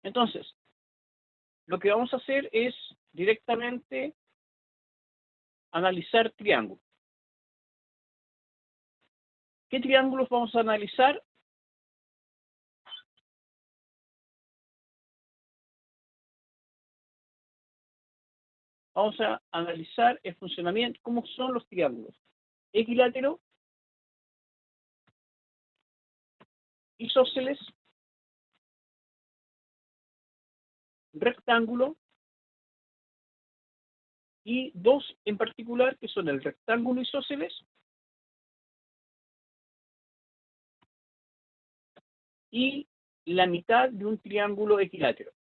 Entonces, lo que vamos a hacer es directamente analizar triángulos. ¿Qué triángulos vamos a analizar? Vamos a analizar el funcionamiento, cómo son los triángulos. Equilátero, isósceles, rectángulo, y dos en particular, que son el rectángulo isósceles y la mitad de un triángulo equilátero.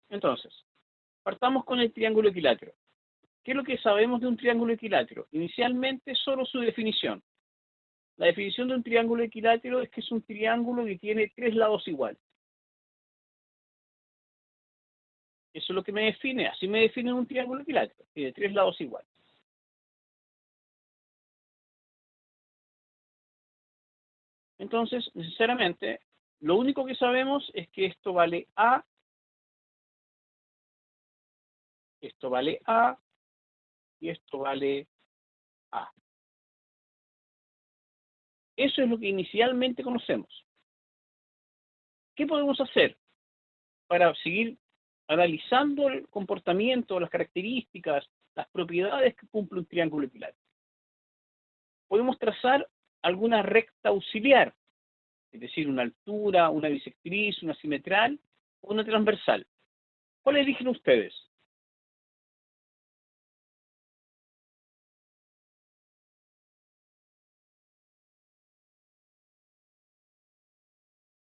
Entonces, partamos con el triángulo equilátero. ¿Qué es lo que sabemos de un triángulo equilátero? Inicialmente, solo su definición. La definición de un triángulo equilátero es que es un triángulo que tiene tres lados iguales. Eso es lo que me define, así me define un triángulo equilátero, tiene tres lados iguales. Entonces, necesariamente, lo único que sabemos es que esto vale A, esto vale A, y esto vale A. Eso es lo que inicialmente conocemos. ¿Qué podemos hacer para seguir analizando el comportamiento, las características, las propiedades que cumple un triángulo equilátero? Podemos trazar alguna recta auxiliar, es decir, una altura, una bisectriz, una simetral o una transversal. ¿Cuál eligen ustedes?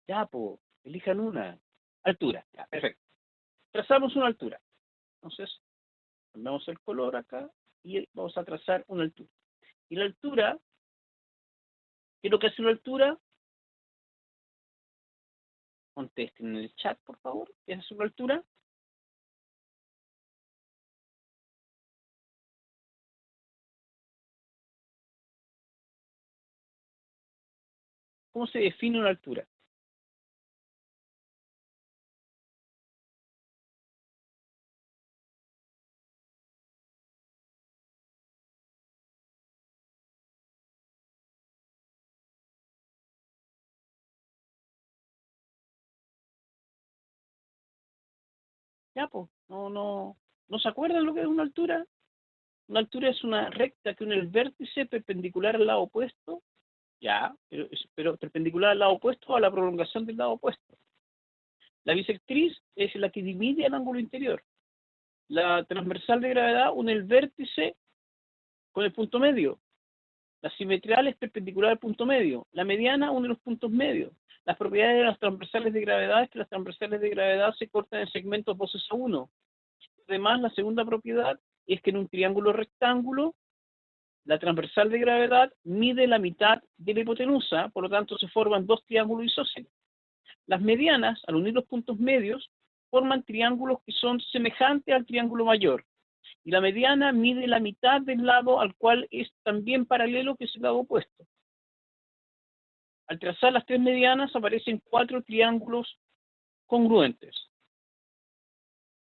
Ya, pues, elijan una. Altura, ya, perfecto. Trazamos una altura. Entonces, cambiamos el color acá y vamos a trazar una altura. Y la altura, ¿qué es lo que hace una altura? Contesten en el chat, por favor. ¿Qué es una altura? ¿Cómo se define una altura? Ya, pues, no se acuerdan lo que es una altura. Una altura es una recta que une el vértice perpendicular al lado opuesto, ya, pero perpendicular al lado opuesto a la prolongación del lado opuesto. La bisectriz es la que divide el ángulo interior. La transversal de gravedad une el vértice con el punto medio. La simetral es perpendicular al punto medio. La mediana une los puntos medios. Las propiedades de las transversales de gravedad es que las transversales de gravedad se cortan en segmentos 2:1. Además, la segunda propiedad es que en un triángulo rectángulo, la transversal de gravedad mide la mitad de la hipotenusa, por lo tanto se forman dos triángulos isósceles. Las medianas, al unir los puntos medios, forman triángulos que son semejantes al triángulo mayor. Y la mediana mide la mitad del lado al cual es también paralelo, que es el lado opuesto. Al trazar las tres medianas aparecen cuatro triángulos congruentes.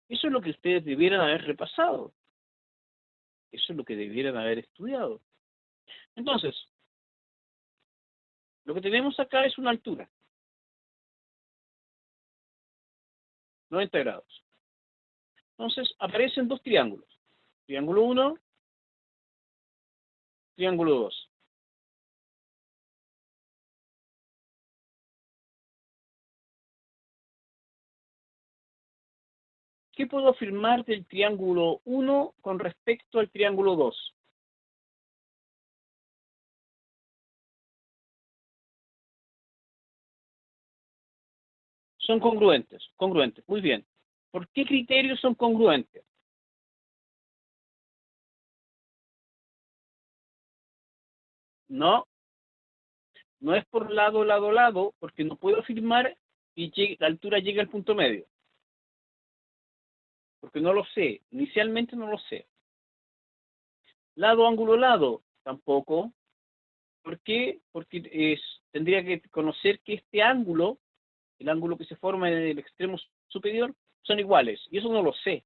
Eso es lo que ustedes debieran haber repasado. Eso es lo que debieran haber estudiado. Entonces, lo que tenemos acá es una altura. 90 grados. Entonces, aparecen dos triángulos. Triángulo 1, triángulo 2. ¿Qué puedo afirmar del triángulo 1 con respecto al triángulo 2? Son congruentes, congruentes, muy bien. ¿Por qué criterios son congruentes? No, no es por lado, lado, lado, porque no puedo afirmar que la altura llegue al punto medio. Porque no lo sé, inicialmente no lo sé. Lado, ángulo, lado, tampoco. ¿Por qué? Porque tendría que conocer que este ángulo, el ángulo que se forma en el extremo superior, son iguales. Y eso no lo sé.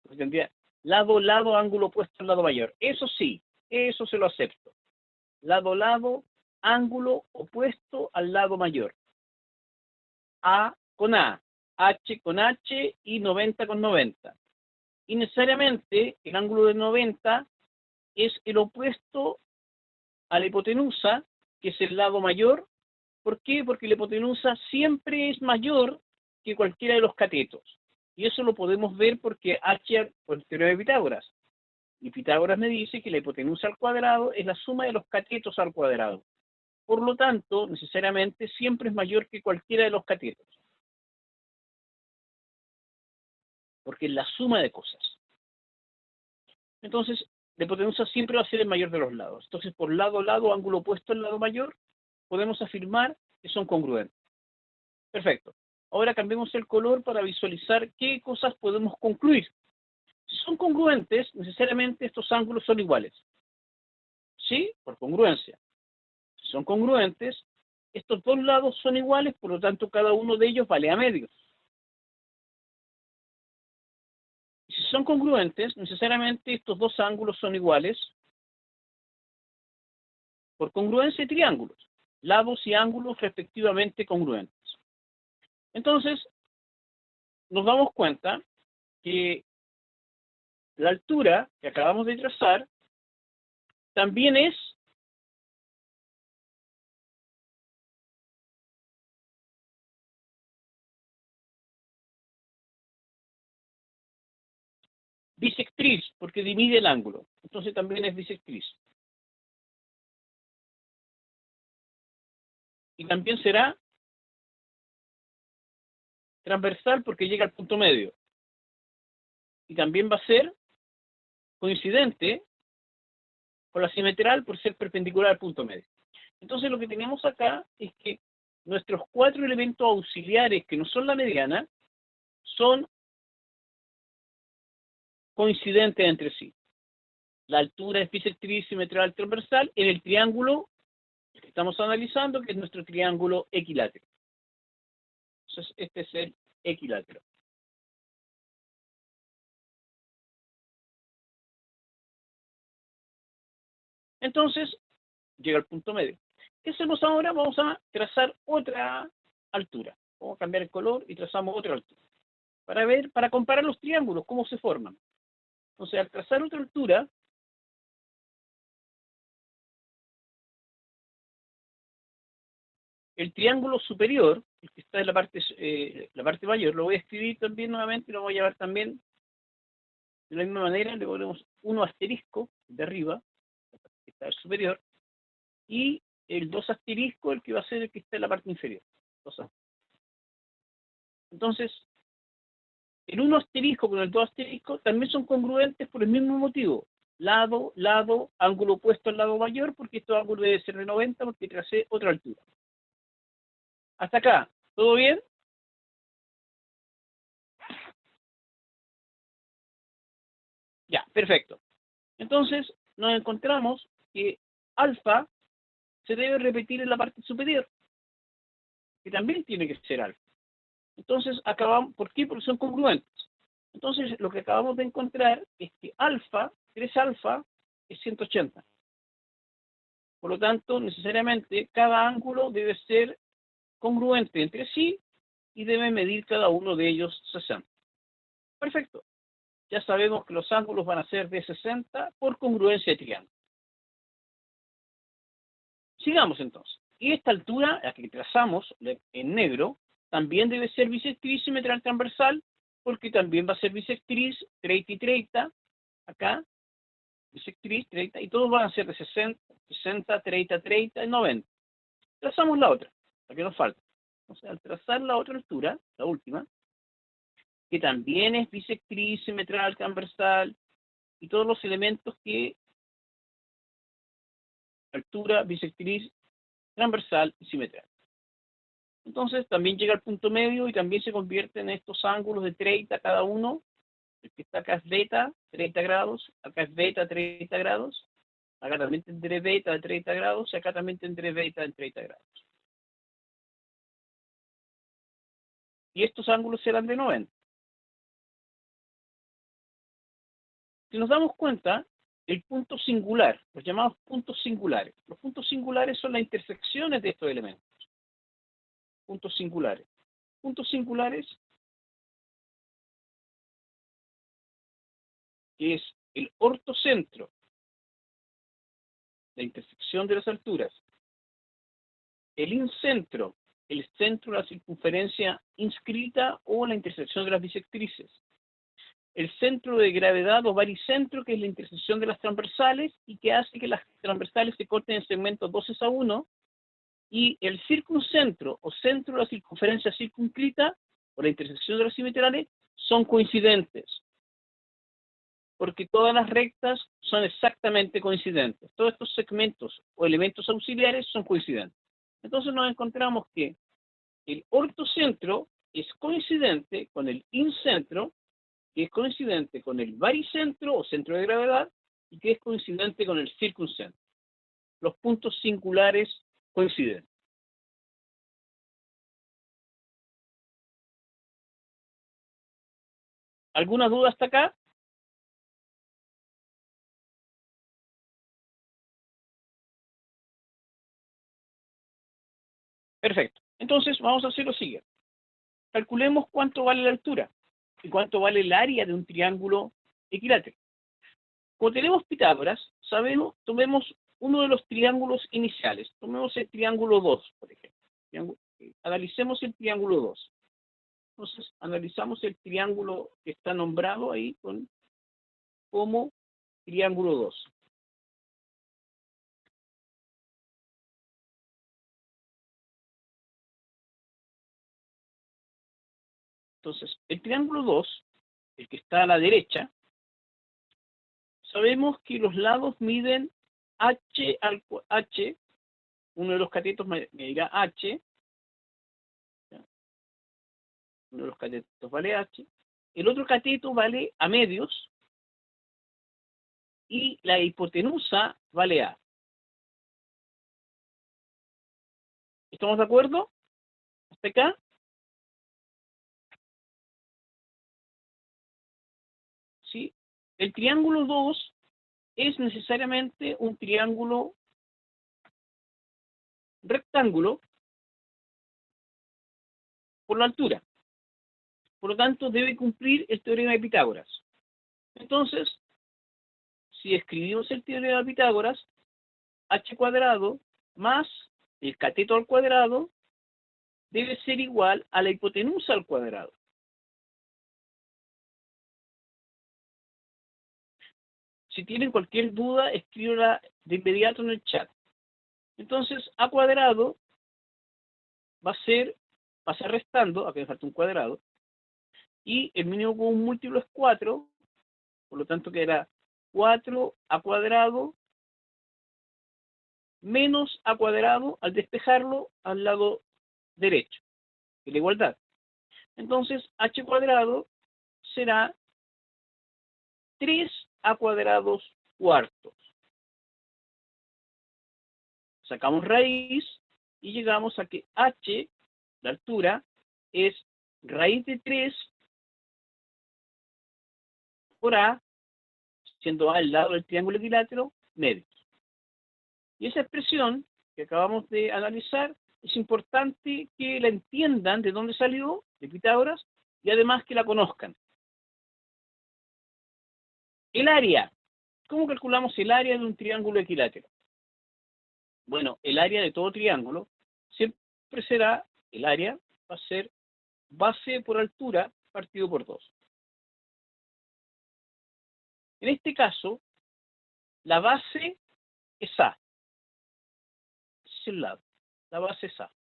Porque tendría lado, lado, ángulo opuesto al lado mayor. Eso sí, eso se lo acepto. Lado, lado, ángulo opuesto al lado mayor. A con A, H con H y 90 con 90. Y necesariamente el ángulo de 90 es el opuesto a la hipotenusa, que es el lado mayor. ¿Por qué? Porque la hipotenusa siempre es mayor que cualquiera de los catetos. Y eso lo podemos ver porque H, por el teorema de Pitágoras. Y Pitágoras me dice que la hipotenusa al cuadrado es la suma de los catetos al cuadrado. Por lo tanto, necesariamente siempre es mayor que cualquiera de los catetos. Porque es la suma de cosas. Entonces, la hipotenusa siempre va a ser el mayor de los lados. Entonces, por lado, lado, ángulo opuesto al lado mayor, podemos afirmar que son congruentes. Perfecto. Ahora cambiemos el color para visualizar qué cosas podemos concluir. Si son congruentes, necesariamente estos ángulos son iguales. ¿Sí? Por congruencia. Si son congruentes, estos dos lados son iguales, por lo tanto cada uno de ellos vale a medios. Si son congruentes, necesariamente estos dos ángulos son iguales, por congruencia de triángulos, lados y ángulos respectivamente congruentes. Entonces, nos damos cuenta que la altura que acabamos de trazar también es bisectriz, porque divide el ángulo. Entonces también es bisectriz. Y también será transversal porque llega al punto medio. Y también va a ser coincidente con la simetral por ser perpendicular al punto medio. Entonces lo que tenemos acá es que nuestros cuatro elementos auxiliares, que no son la mediana, son coincidentes entre sí. La altura es bisectriz, simetral, transversal en el triángulo que estamos analizando, que es nuestro triángulo equilátero. Entonces, este es el equilátero. Entonces, llega al punto medio. ¿Qué hacemos ahora? Vamos a trazar otra altura. Vamos a cambiar el color y trazamos otra altura. Para comparar los triángulos, cómo se forman. Entonces, al trazar otra altura, el triángulo superior, el que está en la parte mayor, lo voy a escribir también nuevamente y lo voy a llevar también de la misma manera. Le ponemos uno asterisco de arriba, que está el superior, y el 2 asterisco, el que va a ser el que está en la parte inferior. Entonces, el 1 asterisco con el 2 asterisco también son congruentes por el mismo motivo. Lado, lado, ángulo opuesto al lado mayor, porque este ángulo debe ser de 90 porque tracé otra altura. Hasta acá, ¿todo bien? Ya, perfecto. Entonces, nos encontramos que alfa se debe repetir en la parte superior, que también tiene que ser alfa. Entonces, acabamos, ¿por qué? Porque son congruentes. Entonces, lo que acabamos de encontrar es que alfa, 3 alfa, es 180. Por lo tanto, necesariamente, cada ángulo debe ser congruente entre sí y debe medir cada uno de ellos 60. Perfecto. Ya sabemos que los ángulos van a ser de 60 por congruencia de triángulo. Sigamos entonces. Y esta altura, la que trazamos en negro, también debe ser bisectriz simetral transversal, porque también va a ser bisectriz 30 y 30, acá, bisectriz 30, y todos van a ser de 60, 60, 30, 30 y 90. Trazamos la otra, la que nos falta. O sea, al trazar la otra altura, la última, que también es bisectriz, simetral, transversal, y todos los elementos que altura, bisectriz, transversal y simetral. Entonces también llega al punto medio y también se convierte en estos ángulos de 30 cada uno. El que está acá es beta, 30 grados, acá es beta, 30 grados, Acá también tendré beta de 30 grados y acá también tendré beta de 30 grados. Y estos ángulos serán de 90. Si nos damos cuenta, el punto singular, los llamados puntos singulares. Los puntos singulares son las intersecciones de estos elementos. Puntos singulares. Puntos singulares, que es el ortocentro, la intersección de las alturas, el incentro, el centro de la circunferencia inscrita o la intersección de las bisectrices, el centro de gravedad o baricentro, que es la intersección de las transversales y que hace que las transversales se corten en segmentos 12:1, y el circuncentro o centro de la circunferencia circunscrita o la intersección de las simetrales son coincidentes, porque todas las rectas son exactamente coincidentes. Todos estos segmentos o elementos auxiliares son coincidentes. Entonces nos encontramos que el ortocentro es coincidente con el incentro, que es coincidente con el baricentro o centro de gravedad, y que es coincidente con el circuncentro. Los puntos singulares coinciden. ¿Alguna duda hasta acá? Perfecto. Entonces vamos a hacer lo siguiente. Calculemos cuánto vale la altura y cuánto vale el área de un triángulo equilátero. Como tenemos Pitágoras, sabemos, tomemos uno de los triángulos iniciales. Tomemos el triángulo 2, por ejemplo. Analicemos el triángulo 2. Entonces, analizamos el triángulo que está nombrado ahí como triángulo 2. Entonces, el triángulo 2, el que está a la derecha, sabemos que los lados miden h, uno de los catetos medirá h, uno de los catetos vale h, el otro cateto vale a medios, y la hipotenusa vale a. ¿Estamos de acuerdo? ¿Hasta acá? ¿Sí? El triángulo 2 es necesariamente un triángulo rectángulo por la altura. Por lo tanto, debe cumplir el teorema de Pitágoras. Entonces, si escribimos el teorema de Pitágoras, h cuadrado más el cateto al cuadrado debe ser igual a la hipotenusa al cuadrado. Si tienen cualquier duda, escríbanla de inmediato en el chat. Entonces, a cuadrado va a ser restando, acá me falta un cuadrado, y el mínimo común múltiplo es 4, por lo tanto quedará 4a cuadrado menos a cuadrado al despejarlo al lado derecho, de la igualdad. Entonces, h cuadrado será 3a cuadrados cuartos. Sacamos raíz y llegamos a que h, la altura, es raíz de 3 por a, siendo a el lado del triángulo equilátero, medios. Y esa expresión que acabamos de analizar es importante que la entiendan de dónde salió, de Pitágoras, y además que la conozcan. El área. ¿Cómo calculamos el área de un triángulo equilátero? Bueno, el área de todo triángulo siempre será, el área va a ser base por altura partido por 2. En este caso, la base es A. Es el lado. La base es A.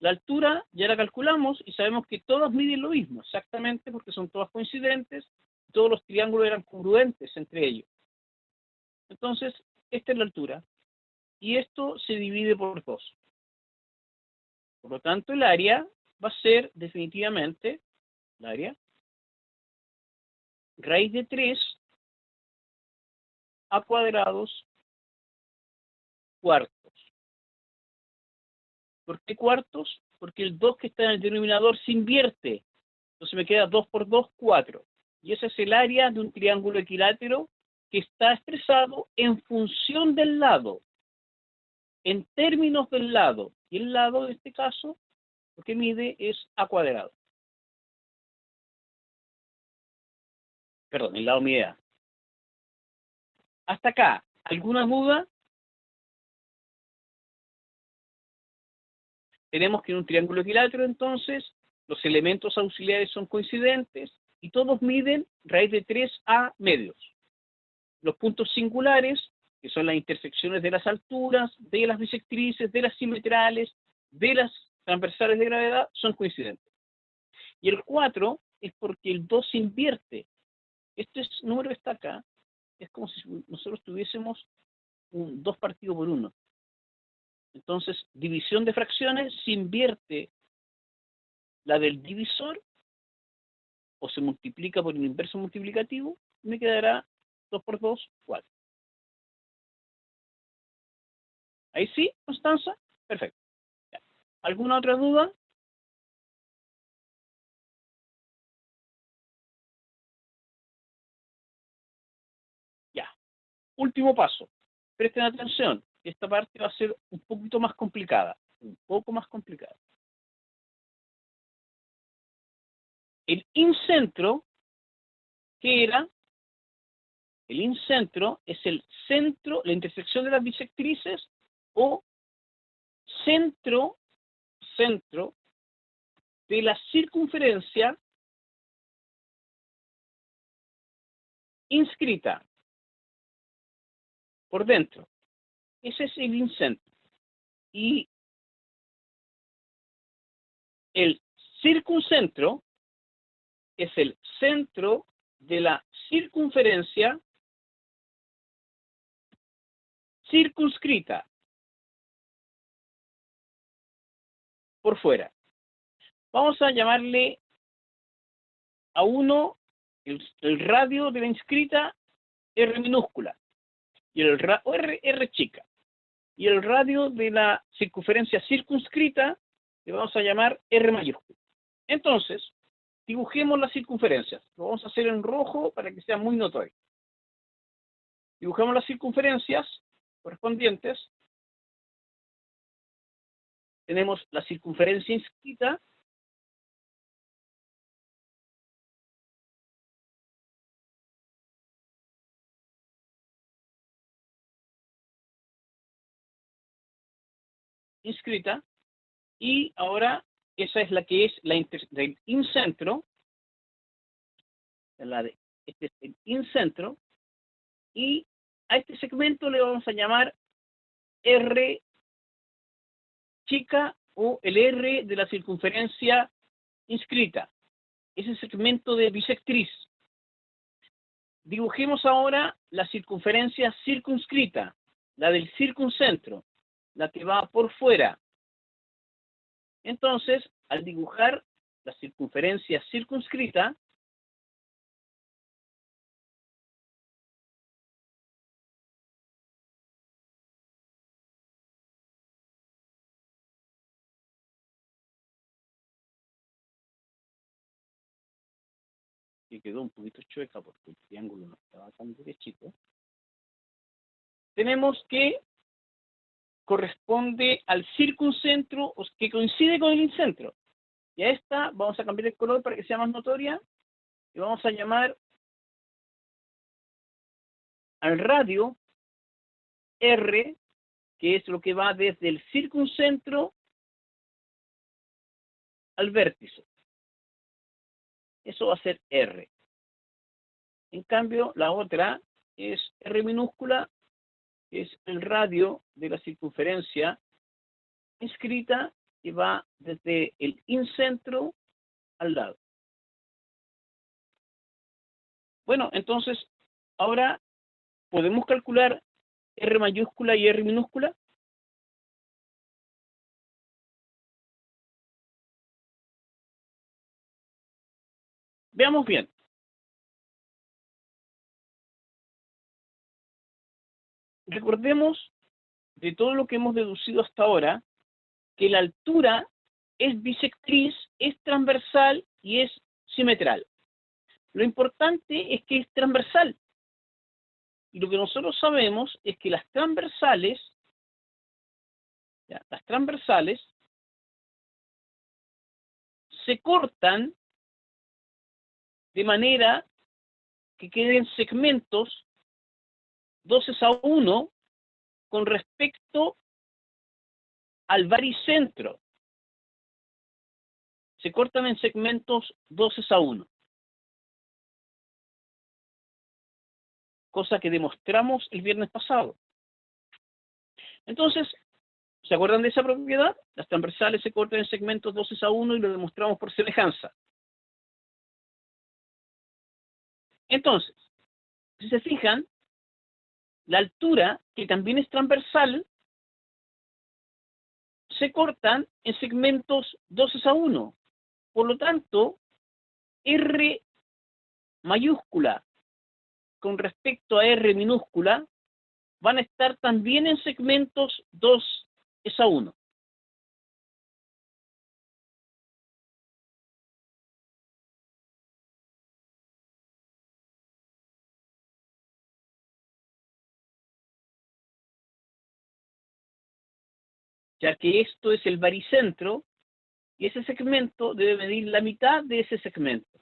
La altura ya la calculamos y sabemos que todas miden lo mismo, exactamente porque son todas coincidentes, todos los triángulos eran congruentes entre ellos. Entonces, esta es la altura. Y esto se divide por 2. Por lo tanto, el área va a ser definitivamente, el área, raíz de 3 a cuadrados cuartos. ¿Por qué cuartos? Porque el 2 que está en el denominador se invierte. Entonces me queda 2 por 2, 4. Y ese es el área de un triángulo equilátero que está expresado en función del lado, en términos del lado. Y el lado, en este caso, lo que mide es a cuadrado. Perdón, el lado mide a. Hasta acá, ¿alguna duda? Tenemos que en un triángulo equilátero, entonces, los elementos auxiliares son coincidentes y todos miden raíz de 3 a medios. Los puntos singulares, que son las intersecciones de las alturas, de las bisectrices, de las simetrales, de las transversales de gravedad, son coincidentes. Y el 4 es porque el 2 se invierte. Este número que está acá es como si nosotros tuviésemos un 2 partido por 1. Entonces, división de fracciones se invierte la del divisor o se multiplica por el inverso multiplicativo y me quedará 2 por 2, 4. ¿Ahí sí, Constanza? Perfecto. Ya. ¿Alguna otra duda? Ya. Último paso. Presten atención. Esta parte va a ser un poquito más complicada. Un poco más complicada. El incentro, ¿qué era? El incentro es el centro, la intersección de las bisectrices o centro de la circunferencia inscrita por dentro. Ese es el incentro. Y el circuncentro es el centro de la circunferencia circunscrita por fuera. Vamos a llamarle a uno el radio de la inscrita R minúscula y el R chica. Y el radio de la circunferencia circunscrita le vamos a llamar R mayúscula. Entonces, dibujemos las circunferencias. Lo vamos a hacer en rojo para que sea muy notorio. Dibujamos las circunferencias correspondientes. Tenemos la circunferencia inscrita. Y ahora esa es la que es del incentro. Este es el incentro. Y a este segmento le vamos a llamar R chica o el R de la circunferencia inscrita. Ese segmento de bisectriz. Dibujemos ahora la circunferencia circunscrita, la del circuncentro, la que va por fuera. Entonces, al dibujar la circunferencia circunscrita, que quedó un poquito chueca porque el triángulo no estaba tan derechito, tenemos que corresponde al circuncentro, que coincide con el incentro. Y a esta vamos a cambiar el color para que sea más notoria, y vamos a llamar al radio R, que es lo que va desde el circuncentro al vértice. Eso va a ser R. En cambio, la otra es R minúscula, que es el radio de la circunferencia inscrita, que va desde el incentro al lado. Bueno, entonces, ahora podemos calcular R mayúscula y R minúscula. Veamos bien. Recordemos de todo lo que hemos deducido hasta ahora, que la altura es bisectriz, es transversal y es simetral. Lo importante es que es transversal. Y lo que nosotros sabemos es que las transversales se cortan de manera que queden segmentos 12:1 con respecto al baricentro. Se cortan en segmentos 12:1. Cosa que demostramos el viernes pasado. Entonces, ¿se acuerdan de esa propiedad? Las transversales se cortan en segmentos 12:1 y lo demostramos por semejanza. Entonces, si se fijan, la altura, que también es transversal, se cortan en segmentos 12:1. Por lo tanto, R mayúscula con respecto a R minúscula van a estar también en segmentos 2:1. Ya que esto es el baricentro y ese segmento debe medir la mitad de ese segmento.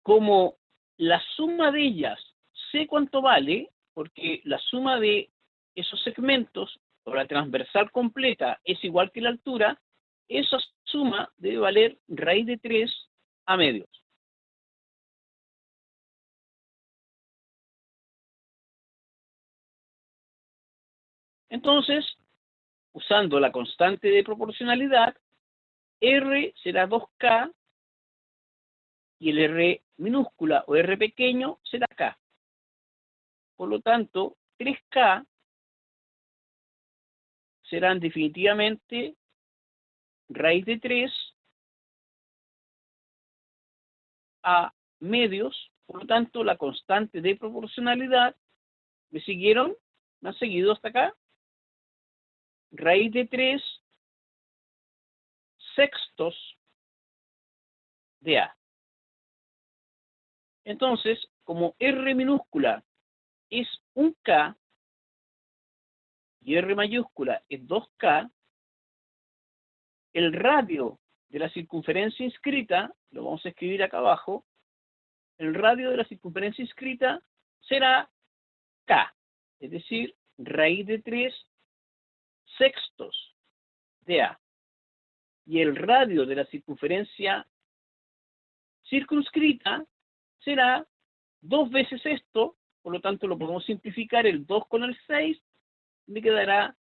Como la suma de ellas sé cuánto vale, porque la suma de esos segmentos, o la transversal completa, es igual que la altura, esa suma debe valer raíz de 3 a medios. Entonces, usando la constante de proporcionalidad, R será 2K y el R minúscula o R pequeño será K. Por lo tanto, 3K serán definitivamente raíz de 3 a medios. Por lo tanto, la constante de proporcionalidad, ¿me siguieron? ¿Me han seguido hasta acá? Raíz de 3 sextos de A. Entonces, como R minúscula es 1K y R mayúscula es 2K, el radio de la circunferencia inscrita, lo vamos a escribir acá abajo, el radio de la circunferencia inscrita será K, es decir, raíz de 3 sextos de A. Y el radio de la circunferencia circunscrita será 2 veces esto, por lo tanto lo podemos simplificar el 2 con el 6, me quedará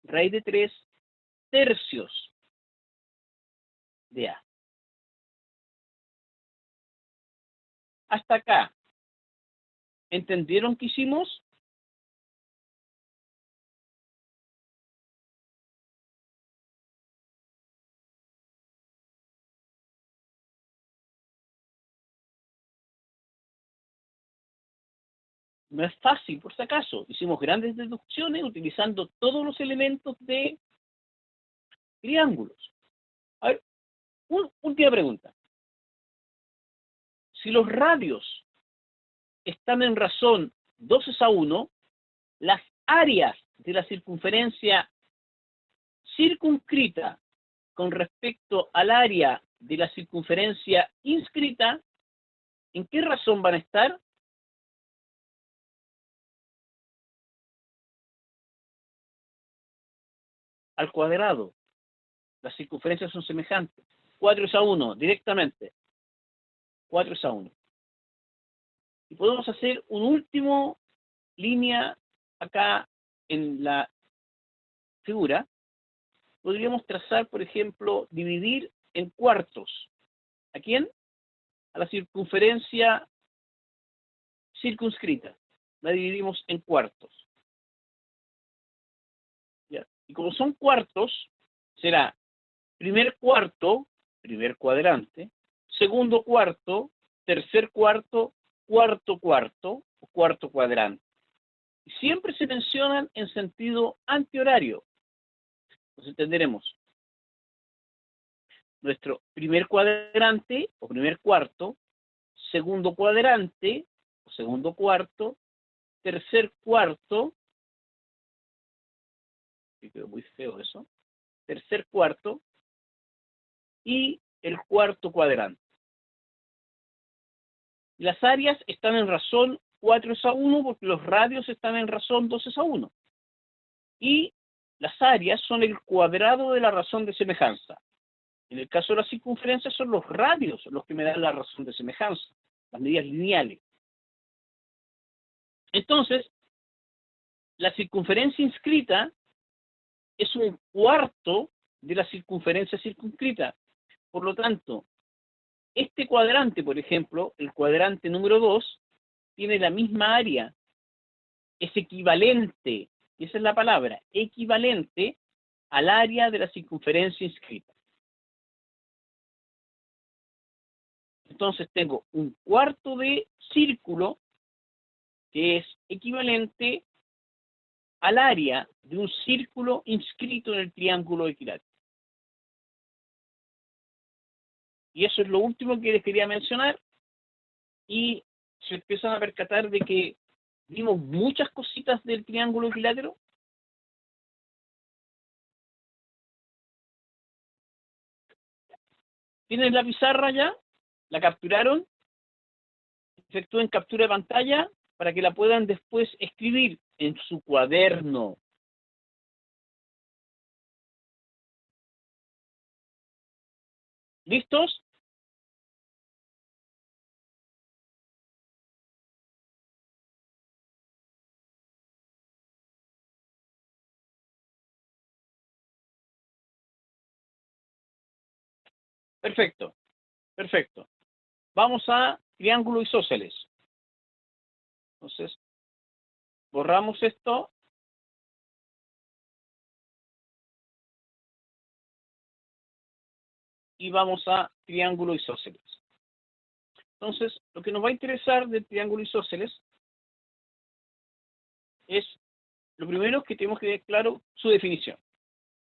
raíz de 3 tercios de A. Hasta acá, ¿entendieron qué hicimos? No es fácil, por si acaso. Hicimos grandes deducciones utilizando todos los elementos de triángulos. A ver, última pregunta. Si los radios están en razón 12:1, las áreas de la circunferencia circunscrita con respecto al área de la circunferencia inscrita, ¿en qué razón van a estar? Al cuadrado. Las circunferencias son semejantes. 4:1, directamente. 4:1. Y podemos hacer un último línea acá en la figura. Podríamos trazar, por ejemplo, dividir en cuartos. ¿A quién? A la circunferencia circunscrita. La dividimos en cuartos. ¿Ya? Y como son cuartos, será primer cuarto, primer cuadrante, segundo cuarto, tercer cuarto, cuarto cuarto o cuarto cuadrante. siempre se mencionan en sentido antihorario. Entonces tendremos nuestro primer cuadrante o primer cuarto, segundo cuadrante o segundo cuarto, tercer cuarto, que quedó muy feo eso, tercer cuarto y el cuarto cuadrante. Las áreas están en razón 4:1 porque los radios están en razón 2:1. Y las áreas son el cuadrado de la razón de semejanza. En el caso de la circunferencia son los radios los que me dan la razón de semejanza, las medidas lineales. Entonces, la circunferencia inscrita es un cuarto de la circunferencia circunscrita. Por lo tanto, este cuadrante, por ejemplo, el cuadrante número 2, tiene la misma área, es equivalente, y esa es la palabra, equivalente al área de la circunferencia inscrita. Entonces tengo un cuarto de círculo que es equivalente al área de un círculo inscrito en el triángulo equilátero. Y eso es lo último que les quería mencionar. Y se empiezan a percatar de que vimos muchas cositas del triángulo equilátero. ¿Tienen la pizarra ya? ¿La capturaron? Efectúen captura de pantalla para que la puedan después escribir en su cuaderno. ¿Listos? Perfecto, perfecto. Vamos a triángulo isósceles. Entonces, borramos esto. Y vamos a triángulo isósceles. Entonces, lo que nos va a interesar del triángulo isósceles es, lo primero que tenemos que tener claro, su definición.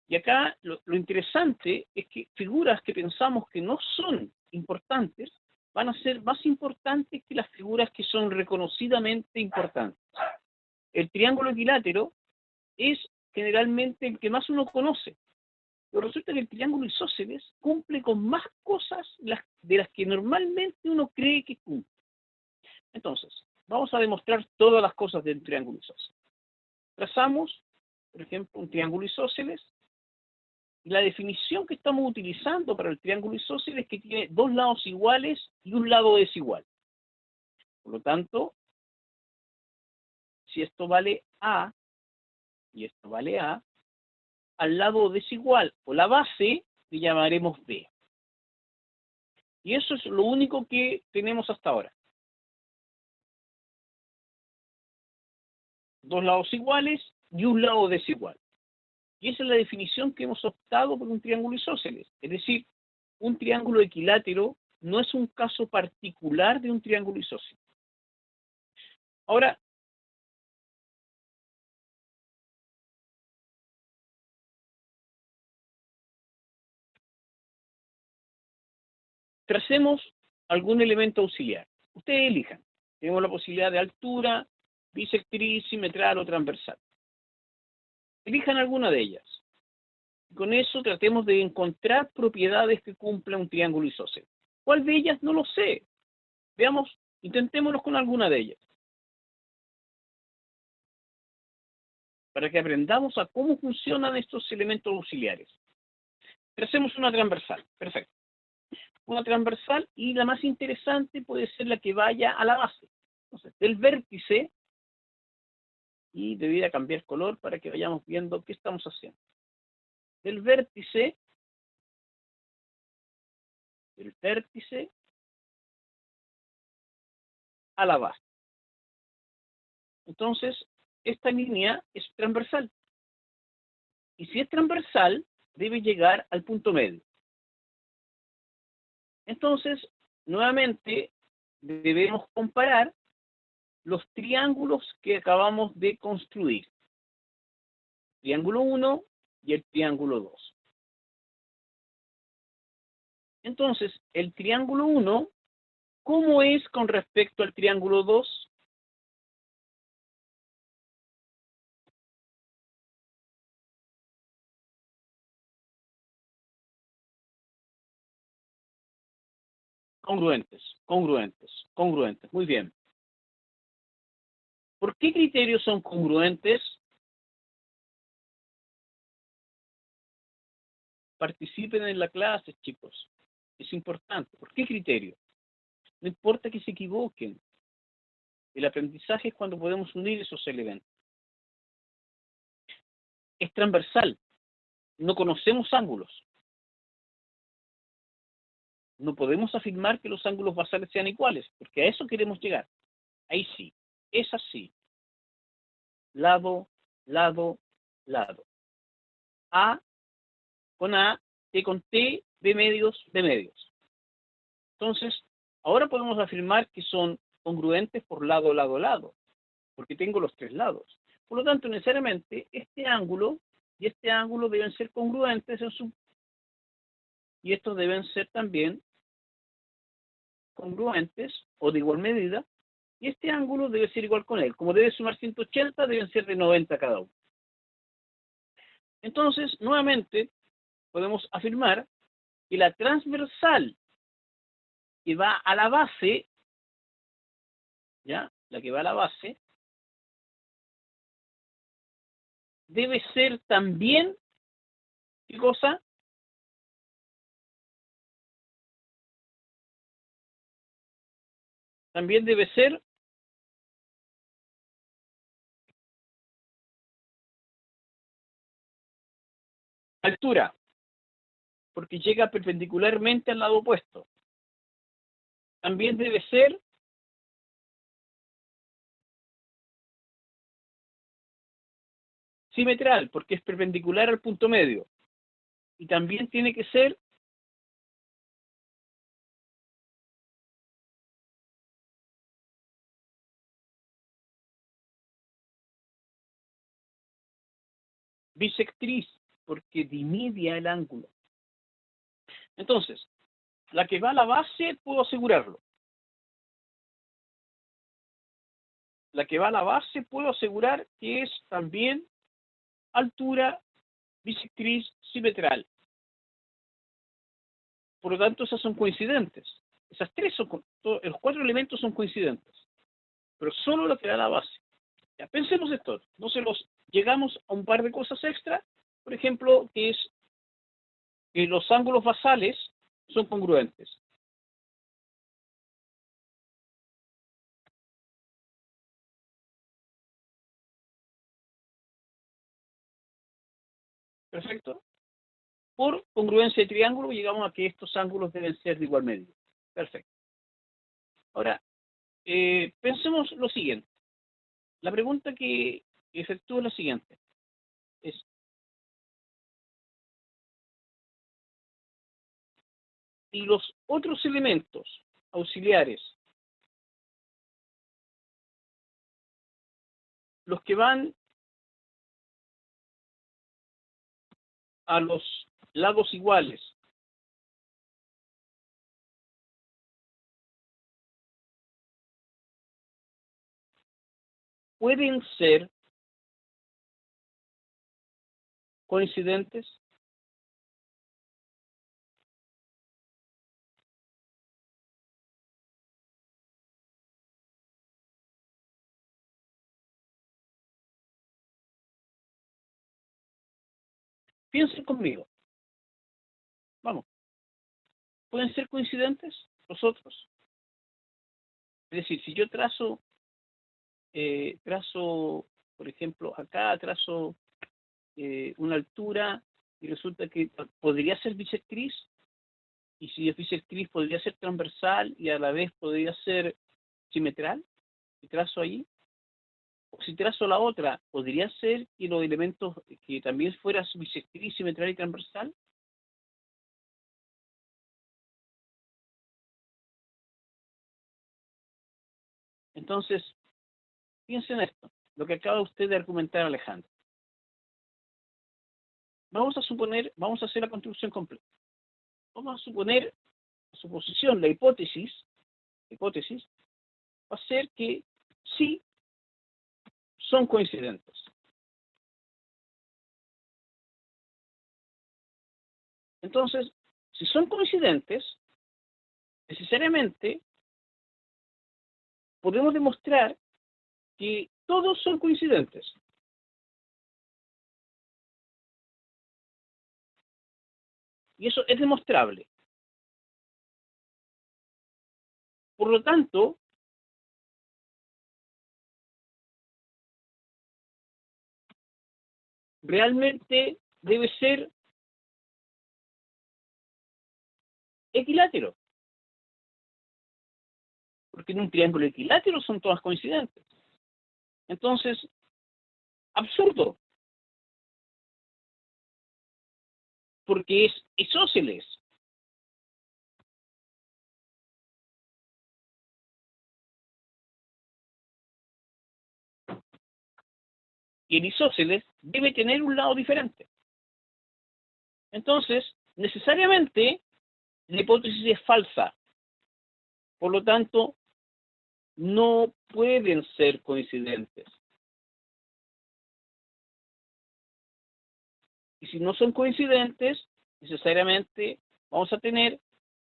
Y acá lo interesante es que figuras que pensamos que no son importantes van a ser más importantes que las figuras que son reconocidamente importantes. El triángulo equilátero es generalmente el que más uno conoce, pero resulta que el triángulo isósceles cumple con más cosas de las que normalmente uno cree que cumple. Entonces, vamos a demostrar todas las cosas del triángulo isósceles. Trazamos, por ejemplo, un triángulo isósceles. Y la definición que estamos utilizando para el triángulo isósceles es que tiene dos lados iguales y un lado desigual. Por lo tanto, si esto vale A y esto vale A, al lado desigual o la base le llamaremos B. Y eso es lo único que tenemos hasta ahora. Dos lados iguales y un lado desigual. Y esa es la definición que hemos optado por un triángulo isósceles. Es decir, un triángulo equilátero no es un caso particular de un triángulo isósceles. Ahora, tracemos algún elemento auxiliar. Ustedes elijan. Tenemos la posibilidad de altura, bisectriz, simetral o transversal. Elijan alguna de ellas. Con eso tratemos de encontrar propiedades que cumpla un triángulo isósceles. ¿Cuál de ellas? No lo sé. Veamos, intentémoslo con alguna de ellas. Para que aprendamos a cómo funcionan estos elementos auxiliares. Tracemos una transversal. Perfecto. Una transversal y la más interesante puede ser la que vaya a la base. Entonces, del vértice, y debería cambiar color para que vayamos viendo qué estamos haciendo. Del vértice a la base. Entonces, esta línea es transversal. Y si es transversal, debe llegar al punto medio. Entonces, nuevamente, debemos comparar los triángulos que acabamos de construir. Triángulo 1 y el triángulo 2. Entonces, el triángulo 1, ¿cómo es con respecto al triángulo 2? Congruentes, congruentes, congruentes. Muy bien. ¿Por qué criterios son congruentes? Participen en la clase, chicos. Es importante. ¿Por qué criterio? No importa que se equivoquen. El aprendizaje es cuando podemos unir esos elementos. Es transversal. No conocemos ángulos. No podemos afirmar que los ángulos basales sean iguales, porque a eso queremos llegar. Ahí sí. Es así. Lado, lado, lado. A con A, T con T, B medios, B medios. Entonces, ahora podemos afirmar que son congruentes por lado, lado, lado, porque tengo los tres lados. Por lo tanto, necesariamente, este ángulo y este ángulo deben ser congruentes en su... Y estos deben ser también congruentes o de igual medida, y este ángulo debe ser igual con él. Como debe sumar 180, deben ser de 90 cada uno. Entonces, nuevamente, podemos afirmar que la transversal que va a la base, ¿ya? La que va a la base, debe ser también, ¿qué cosa? También debe ser altura, porque llega perpendicularmente al lado opuesto. También debe ser simetral, porque es perpendicular al punto medio. Y también tiene que ser bisectriz, porque dimedia el ángulo. Entonces, la que va a la base, puedo asegurarlo. La que va a la base, puedo asegurar que es también altura, bisectriz, simetral. Por lo tanto, esas son coincidentes. Esas tres son, los cuatro elementos son coincidentes, pero solo la que da la base. Ya, pensemos esto, no se los llegamos a un par de cosas extra, por ejemplo, que es que los ángulos basales son congruentes. Perfecto. Por congruencia de triángulo llegamos a que estos ángulos deben ser de igual medida. Perfecto. Ahora, pensemos lo siguiente. La pregunta que efectúo es la siguiente. Es, si los otros elementos auxiliares, los que van a los lados iguales, pueden ser coincidentes. Piensen conmigo. Vamos. ¿Pueden ser coincidentes los otros? Es decir, si yo trazo, por ejemplo, acá trazo una altura y resulta que podría ser bisectriz, y si es bisectriz podría ser transversal y a la vez podría ser simetral, si trazo ahí, o si trazo la otra, podría ser que los elementos que también fuera bisectriz, simetral y transversal. Entonces, piensen en esto, lo que acaba usted de argumentar, Alejandro. Vamos a hacer la construcción completa. Vamos a suponer, la suposición, la hipótesis, va a ser que sí son coincidentes. Entonces, si son coincidentes, necesariamente podemos demostrar que todos son coincidentes. Y eso es demostrable. Por lo tanto, realmente debe ser equilátero. Porque en un triángulo equilátero son todas coincidentes. Entonces, absurdo. Porque es isósceles. Y el isósceles debe tener un lado diferente. Entonces, necesariamente, la hipótesis es falsa. Por lo tanto, no pueden ser coincidentes. Y si no son coincidentes, necesariamente vamos a tener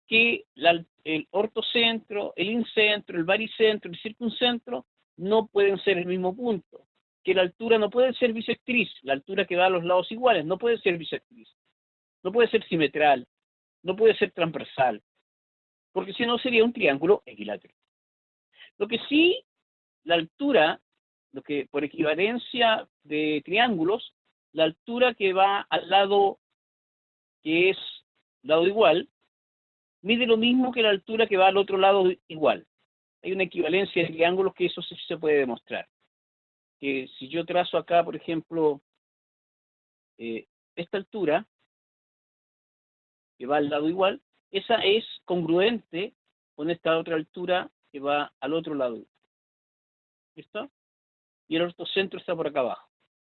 que el ortocentro, el incentro, el baricentro, el circuncentro no pueden ser el mismo punto. Que la altura no puede ser bisectriz, la altura que va a los lados iguales no puede ser bisectriz, no puede ser simetral, no puede ser transversal, porque si no sería un triángulo equilátero. Lo que sí, la altura, lo que por equivalencia de triángulos, la altura que va al lado que es lado igual, mide lo mismo que la altura que va al otro lado igual. Hay una equivalencia de triángulos que eso sí se puede demostrar. Que si yo trazo acá, por ejemplo, esta altura, que va al lado igual, esa es congruente con esta otra altura que va al otro lado. ¿Listo? Y el ortocentro está por acá abajo.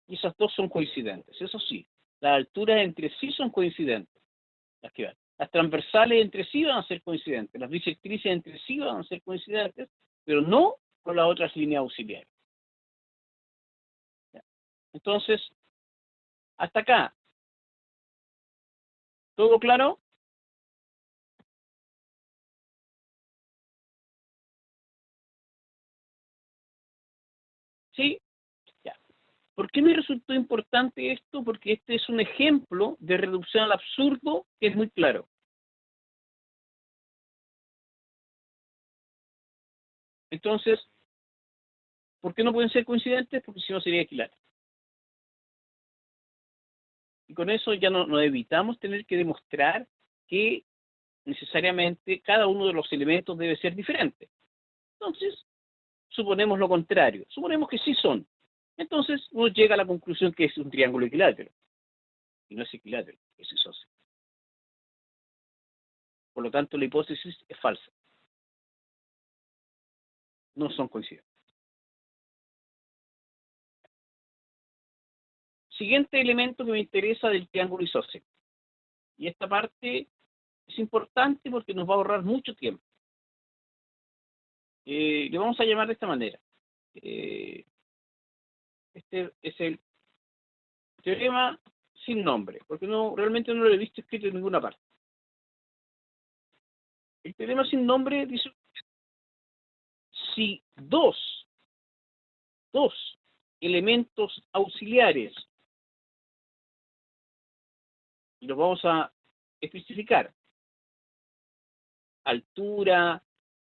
Y esas dos son coincidentes. Eso sí, las alturas entre sí son coincidentes. Las que van. Las transversales entre sí van a ser coincidentes. Las bisectrices entre sí van a ser coincidentes, pero no con las otras líneas auxiliares. ¿Ya? Entonces, hasta acá. ¿Todo claro? ¿Sí? Ya. ¿Por qué me resultó importante esto? Porque este es un ejemplo de reducción al absurdo que es muy claro. Entonces, ¿por qué no pueden ser coincidentes? Porque si no sería equilátero. Y con eso ya no evitamos tener que demostrar que necesariamente cada uno de los elementos debe ser diferente. Entonces, suponemos lo contrario. Suponemos que sí son. Entonces, uno llega a la conclusión que es un triángulo equilátero. Y no es equilátero, es isósceles. Por lo tanto, la hipótesis es falsa. No son coincidentes. Siguiente elemento que me interesa del triángulo isósceles. Y esta parte es importante porque nos va a ahorrar mucho tiempo. Le vamos a llamar de esta manera. Este es el teorema sin nombre, porque realmente no lo he visto escrito en ninguna parte. El teorema sin nombre dice si dos elementos auxiliares, y los vamos a especificar, altura,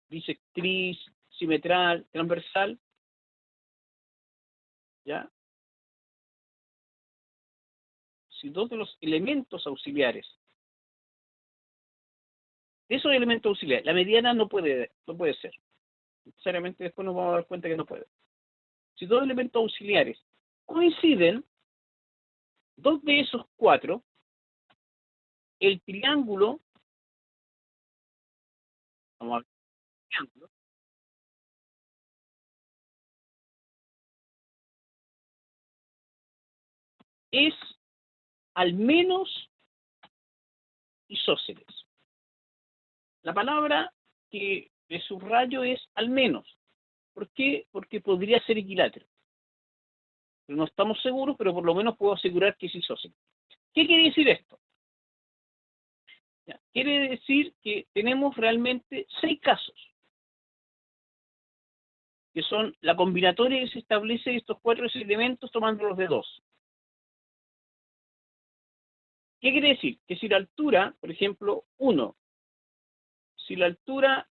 bisectriz, simetral, transversal, ¿ya? Si dos de los elementos auxiliares, de esos elementos auxiliares, la mediana no puede ser. Necesariamente después nos vamos a dar cuenta que no puede. Si dos elementos auxiliares coinciden, dos de esos cuatro, el triángulo, vamos a ver, triángulo, es al menos isósceles. La palabra que le subrayo es al menos. ¿Por qué? Porque podría ser equilátero. No estamos seguros, pero por lo menos puedo asegurar que es isósceles. ¿Qué quiere decir esto? Ya, quiere decir que tenemos realmente 6 casos, que son la combinatoria que se establece de estos 4 elementos tomándolos de 2. ¿Qué quiere decir? Que si la altura, por ejemplo, 1, si la altura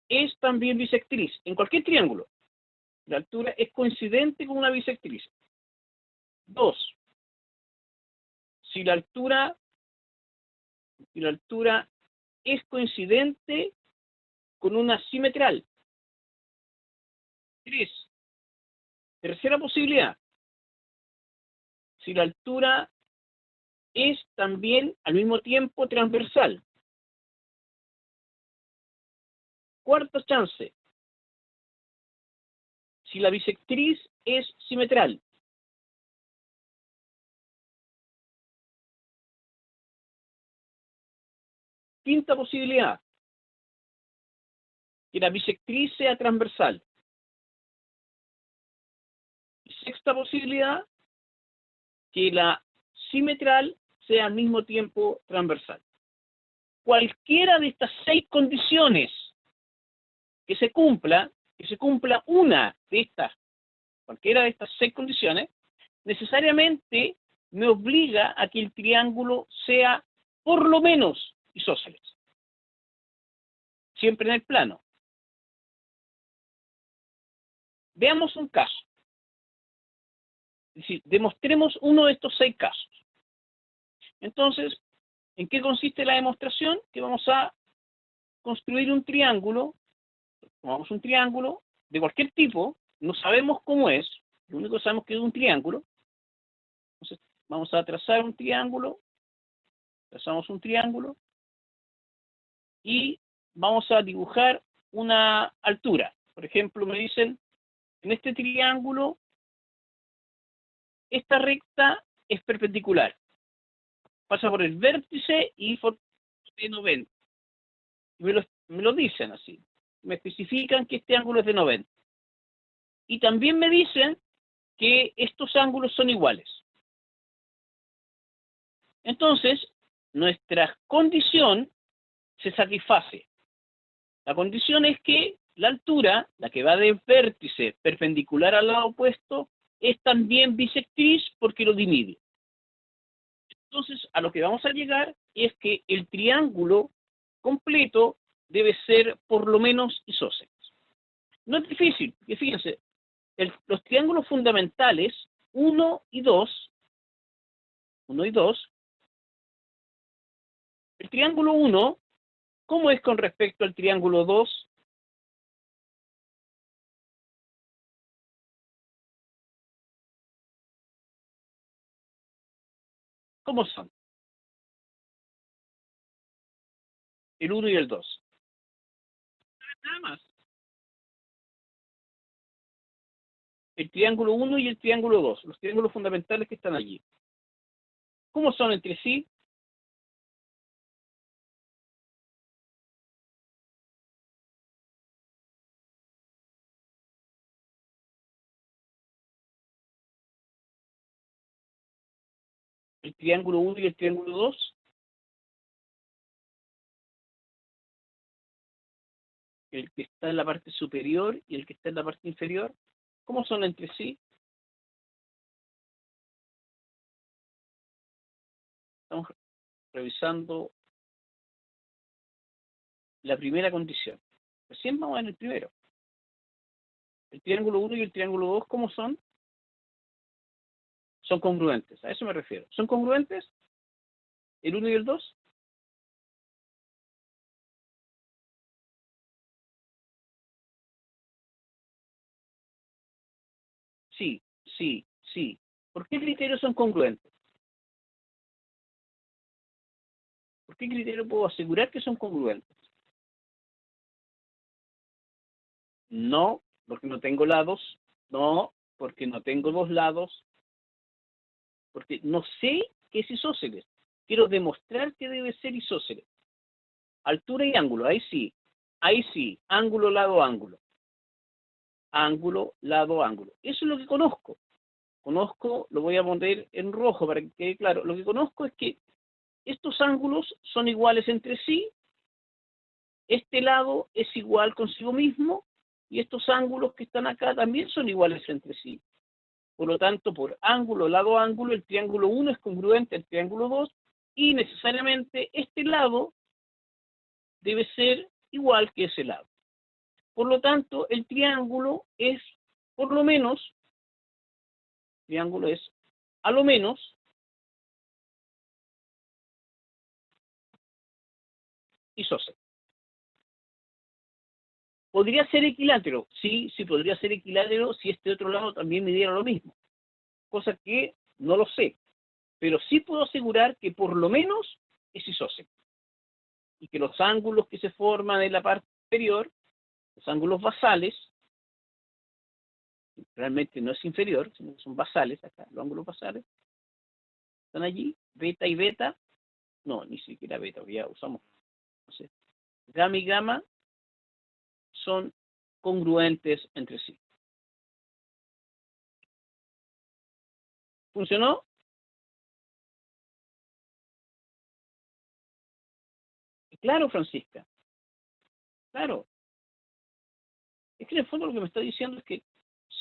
es también bisectriz, en cualquier triángulo, la altura es coincidente con una bisectriz. 2, si la altura es coincidente con una simetral. 3, tercera posibilidad, si la altura es también al mismo tiempo transversal. Cuarta chance, si la bisectriz es simetral. Quinta posibilidad, que la bisectriz sea transversal. Y sexta posibilidad, que la simetral sea al mismo tiempo transversal. Cualquiera de estas 6 condiciones que se cumpla una de estas, cualquiera de estas 6 condiciones, necesariamente me obliga a que el triángulo sea por lo menos isósceles. Siempre en el plano. Veamos un caso. Es decir, demostremos uno de estos 6 casos. Entonces, ¿en qué consiste la demostración? Que vamos a construir un triángulo, tomamos un triángulo de cualquier tipo, no sabemos cómo es, lo único que sabemos que es un triángulo. Entonces, vamos a trazar un triángulo, trazamos un triángulo, y vamos a dibujar una altura. Por ejemplo, me dicen, en este triángulo, esta recta es perpendicular. Pasa por el vértice y por de 90. Y me lo dicen así. Me especifican que este ángulo es de 90. Y también me dicen que estos ángulos son iguales. Entonces, nuestra condición se satisface. La condición es que la altura, la que va del vértice perpendicular al lado opuesto, es también bisectriz porque lo divide. Entonces, a lo que vamos a llegar es que el triángulo completo debe ser por lo menos isósceles. No es difícil, porque fíjense, los triángulos fundamentales 1 y 2, el triángulo 1, ¿cómo es con respecto al triángulo 2? ¿Cómo son? El 1 y el 2. Nada más. El triángulo 1 y el triángulo 2, los triángulos fundamentales que están allí. ¿Cómo son entre sí? El triángulo 1 y el triángulo 2, el que está en la parte superior y el que está en la parte inferior, ¿cómo son entre sí? Estamos revisando la primera condición. Recién vamos en el primero. El triángulo 1 y el triángulo 2, ¿cómo son? Son congruentes, a eso me refiero. ¿Son congruentes? ¿El 1 y el 2? Sí, sí, sí. ¿Por qué criterios son congruentes? ¿Por qué criterio puedo asegurar que son congruentes? No, porque no tengo lados. No, porque no tengo dos lados. porque no sé qué es isósceles. Quiero demostrar que debe ser isósceles. Altura y ángulo, ahí sí, ángulo, lado, ángulo. Ángulo, lado, ángulo. Eso es lo que conozco. Conozco, lo voy a poner en rojo para que quede claro. Lo que conozco es que estos ángulos son iguales entre sí, este lado es igual consigo mismo, y estos ángulos que están acá también son iguales entre sí. Por lo tanto, por ángulo, lado, ángulo, el triángulo 1 es congruente al triángulo 2, y necesariamente este lado debe ser igual que ese lado. Por lo tanto, el triángulo es, por lo menos, triángulo es, a lo menos, isósceles. ¿Podría ser equilátero? Sí, sí podría ser equilátero si este otro lado también midiera lo mismo. Cosa que no lo sé. Pero sí puedo asegurar que por lo menos es isósceles. Y que los ángulos que se forman en la parte superior, los ángulos basales, realmente no es inferior, sino que son basales, acá, los ángulos basales, están allí, beta y beta, no, ni siquiera beta, ya usamos, no sé, gamma y gamma son congruentes entre sí. ¿Funcionó? Claro, Francisca, claro. Es que en el fondo lo que me está diciendo es que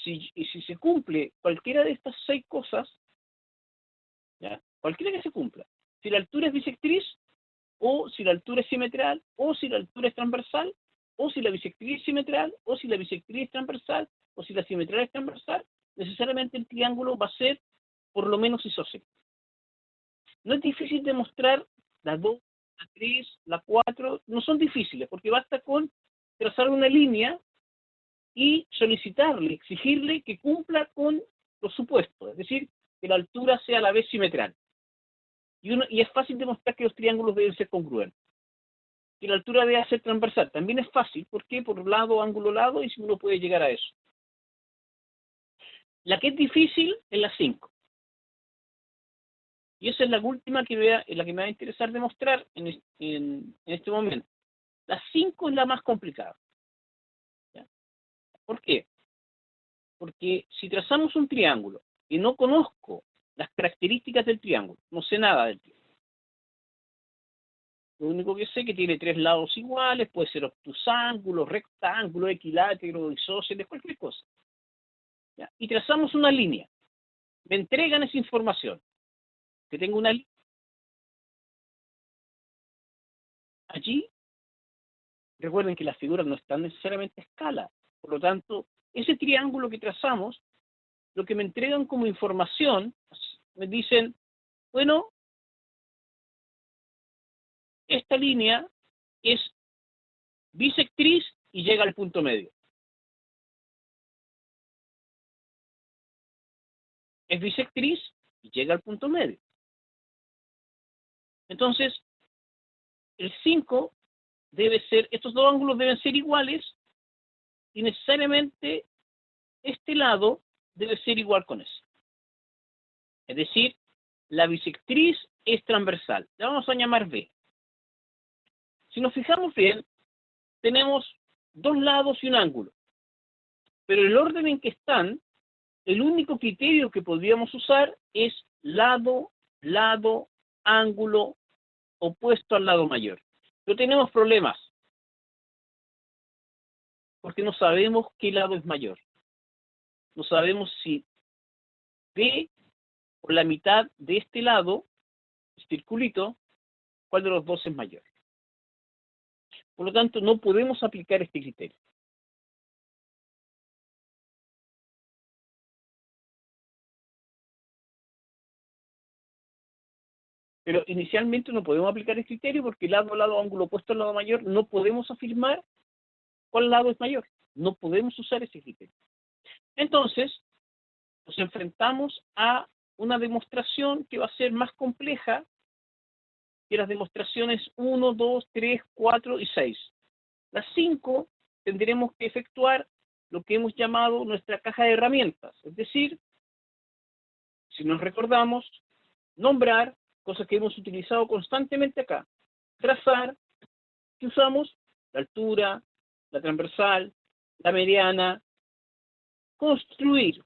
si se cumple cualquiera de estas 6 cosas, ¿ya? Cualquiera que se cumpla, si la altura es bisectriz, o si la altura es simetral, o si la altura es transversal, o si la bisectriz es simetral, o si la bisectriz es transversal, o si la simetral es transversal, necesariamente el triángulo va a ser por lo menos isósceles. No es difícil demostrar las 2, la 3, la 4, no son difíciles, porque basta con trazar una línea y solicitarle, exigirle que cumpla con los supuestos, es decir, que la altura sea a la vez simetral. Y es fácil demostrar que los triángulos deben ser congruentes. Que la altura debe ser transversal. También es fácil. ¿Por qué? Por lado, ángulo, lado, y si uno puede llegar a eso. La que es difícil es la 5. Y esa es la última la que me va a interesar demostrar en este momento. La 5 es la más complicada. ¿Ya? ¿Por qué? Porque si trazamos un triángulo y no conozco las características del triángulo, no sé nada del triángulo. Lo único que sé es que tiene 3 lados iguales, puede ser obtusángulo, rectángulo, equilátero, isósceles, cualquier cosa. ¿Ya? Y trazamos una línea. Me entregan esa información. Que tengo una línea. Allí, recuerden que las figuras no están necesariamente a escala. Por lo tanto, ese triángulo que trazamos, lo que me entregan como información, me dicen, bueno, esta línea es bisectriz y llega al punto medio. Es bisectriz y llega al punto medio. Entonces, el 5 debe ser, estos dos ángulos deben ser iguales y necesariamente este lado debe ser igual con ese. Es decir, la bisectriz es transversal. La vamos a llamar B. Si nos fijamos bien, tenemos 2 lados y un ángulo. Pero el orden en que están, el único criterio que podríamos usar es lado, lado, ángulo opuesto al lado mayor. Pero tenemos problemas, porque no sabemos qué lado es mayor. No sabemos si B por la mitad de este lado, circulito, cuál de los dos es mayor. Por lo tanto, no podemos aplicar este criterio. Pero inicialmente no podemos aplicar el criterio porque lado, lado, ángulo opuesto al lado mayor, no podemos afirmar cuál lado es mayor. No podemos usar ese criterio. Entonces, nos enfrentamos a una demostración que va a ser más compleja que las demostraciones 1, 2, 3, 4 y 6. Las 5 tendremos que efectuar lo que hemos llamado nuestra caja de herramientas. Es decir, si nos recordamos, nombrar cosas que hemos utilizado constantemente acá. Trazar, ¿qué usamos? La altura, la transversal, la mediana. Construir.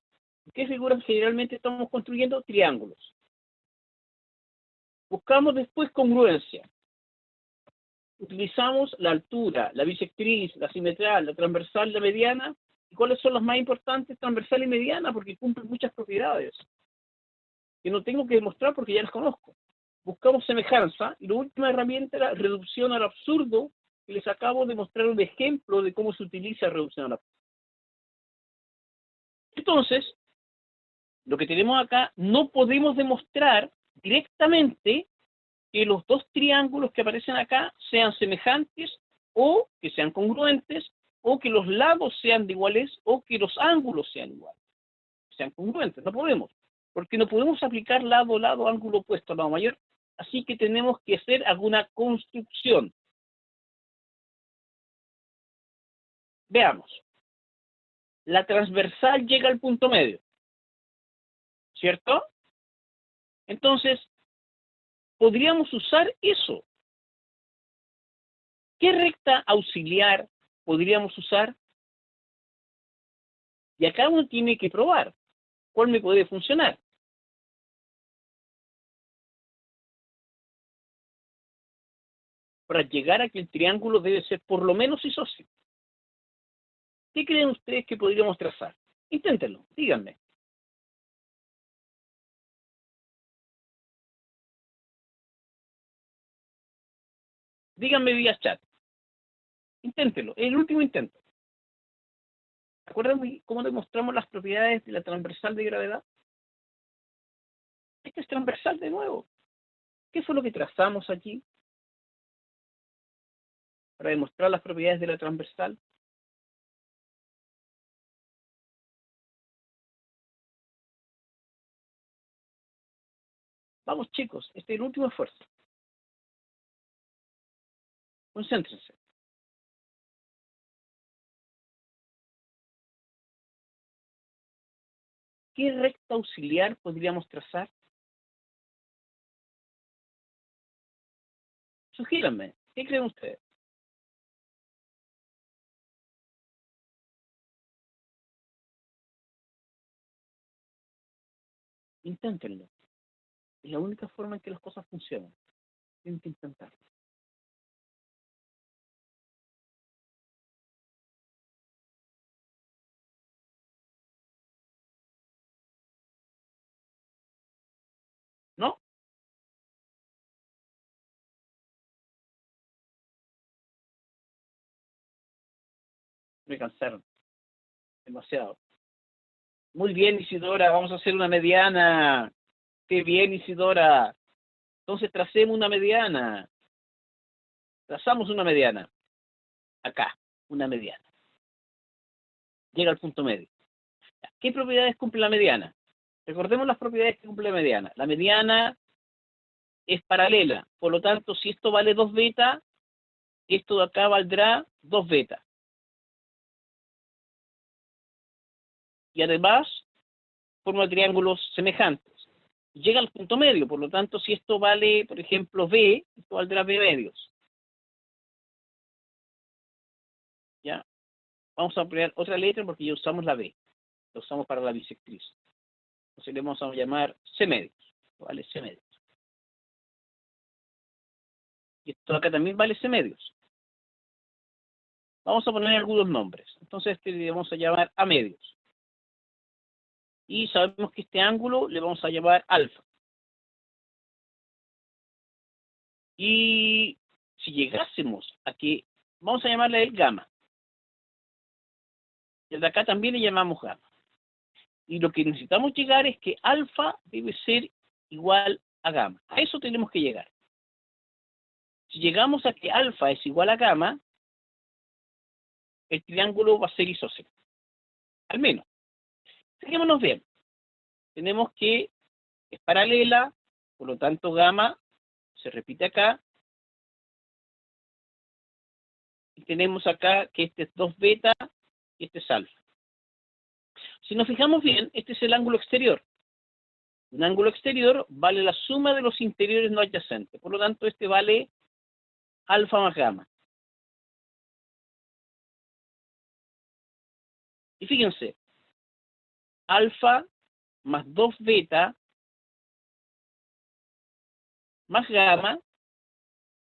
¿Qué figuras generalmente estamos construyendo? Triángulos. Buscamos después congruencia. Utilizamos la altura, la bisectriz, la simetral, la transversal, la mediana. ¿Y cuáles son las más importantes? Transversal y mediana, porque cumplen muchas propiedades que no tengo que demostrar porque ya las conozco. Buscamos semejanza, y la última herramienta era reducción al absurdo, y les acabo de mostrar un ejemplo de cómo se utiliza reducción al absurdo. Entonces, lo que tenemos acá, no podemos demostrar directamente que los dos triángulos que aparecen acá sean semejantes, o que sean congruentes, o que los lados sean iguales, o que los ángulos sean iguales, sean congruentes. No podemos, porque no podemos aplicar lado a lado, ángulo opuesto al lado mayor, así que tenemos que hacer alguna construcción. Veamos. La transversal llega al punto medio, ¿cierto? Entonces, podríamos usar eso. ¿Qué recta auxiliar podríamos usar? Y acá uno tiene que probar cuál me puede funcionar. Para llegar a que el triángulo debe ser por lo menos isósceles. ¿Qué creen ustedes que podríamos trazar? Inténtenlo, díganme. Díganme vía chat. Inténtenlo, el último intento. ¿Recuerdan cómo demostramos las propiedades de la transversal de gravedad? Esta es transversal de nuevo. ¿Qué fue lo que trazamos aquí para demostrar las propiedades de la transversal? Vamos chicos, este es el último esfuerzo. Concéntrense. ¿Qué recta auxiliar podríamos trazar? Sugíranme, ¿qué creen ustedes? Inténtenlo. Es la única forma en que las cosas funcionan. Tienen que intentarlo. ¿No? Me cansaron. Demasiado. Muy bien, Isidora, vamos a hacer una mediana. Qué bien, Isidora. Entonces tracemos una mediana. Trazamos una mediana. Acá, una mediana. Llega al punto medio. ¿Qué propiedades cumple la mediana? Recordemos las propiedades que cumple la mediana. La mediana es paralela. Por lo tanto, si esto vale 2 beta, esto de acá valdrá 2 beta. Y además, forma triángulos semejantes. Llega al punto medio, por lo tanto, si esto vale, por ejemplo, B, esto valdrá B medios. ¿Ya? Vamos a ampliar otra letra porque ya usamos la B. La usamos para la bisectriz. Entonces le vamos a llamar C medios. Vale C medios. Y esto acá también vale C medios. Vamos a poner algunos nombres. Entonces este le vamos a llamar A medios. Y sabemos que este ángulo le vamos a llamar alfa. Y si llegásemos a que, vamos a llamarle el gamma. Y el de acá también le llamamos gamma. Y lo que necesitamos llegar es que alfa debe ser igual a gamma. A eso tenemos que llegar. Si llegamos a que alfa es igual a gamma, el triángulo va a ser isósceles. Al menos. Fijémonos bien. Tenemos que es paralela, por lo tanto gamma se repite acá. Y tenemos acá que este es 2 beta y este es alfa. Si nos fijamos bien, este es el ángulo exterior. Un ángulo exterior vale la suma de los interiores no adyacentes. Por lo tanto, este vale alfa más gamma. Y fíjense, alfa más 2 beta más gamma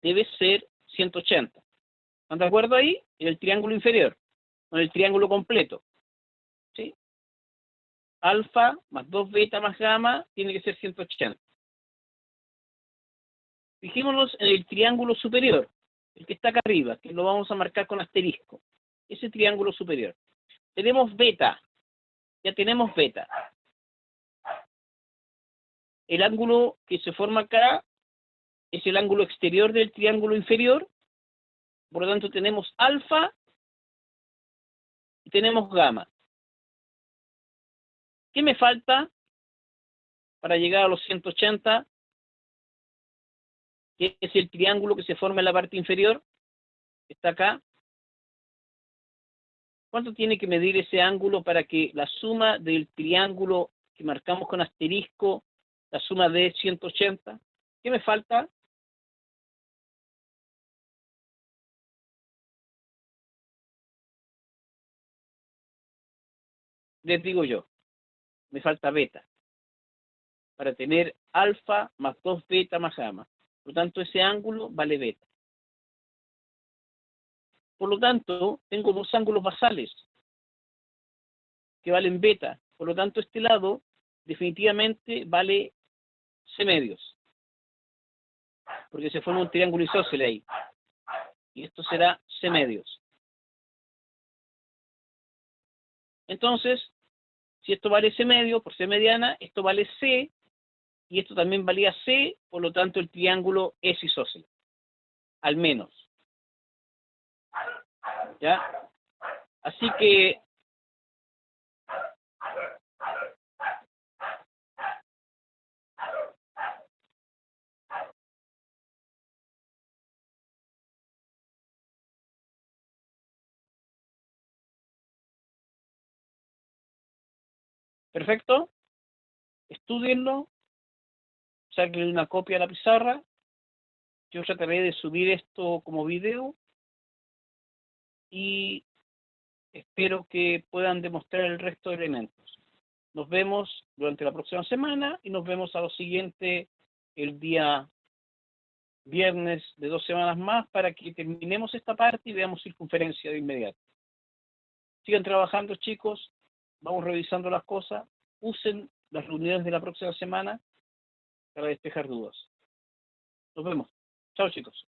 debe ser 180. ¿Están de acuerdo ahí? En el triángulo inferior, o en el triángulo completo. ¿Sí? Alfa más 2 beta más gamma tiene que ser 180. Fijémonos en el triángulo superior, el que está acá arriba, que lo vamos a marcar con asterisco. Ese triángulo superior. Tenemos beta. Ya tenemos beta. El ángulo que se forma acá es el ángulo exterior del triángulo inferior. Por lo tanto, tenemos alfa y tenemos gamma. ¿Qué me falta para llegar a los 180? Que es el triángulo que se forma en la parte inferior. Está acá. ¿Cuánto tiene que medir ese ángulo para que la suma del triángulo que marcamos con asterisco, la suma de 180? ¿Qué me falta? Les digo yo, me falta beta, para tener alfa más 2 beta más gamma. Por lo tanto, ese ángulo vale beta. Por lo tanto, tengo dos ángulos basales que valen beta. Por lo tanto, este lado definitivamente vale C medios, porque se forma un triángulo isósceles ahí. Y esto será C medios. Entonces, si esto vale C medio por C mediana, esto vale C, y esto también valía C, por lo tanto el triángulo es isósceles. Al menos. ¿Ya? Así que perfecto. Estúdienlo. Saquen una copia a la pizarra. Yo trataré de subir esto como video y espero que puedan demostrar el resto de elementos. Nos vemos durante la próxima semana y nos vemos a lo siguiente el día viernes de 2 semanas más para que terminemos esta parte y veamos circunferencia de inmediato. Sigan trabajando, chicos. Vamos revisando las cosas. Usen las reuniones de la próxima semana para despejar dudas. Nos vemos. Chao, chicos.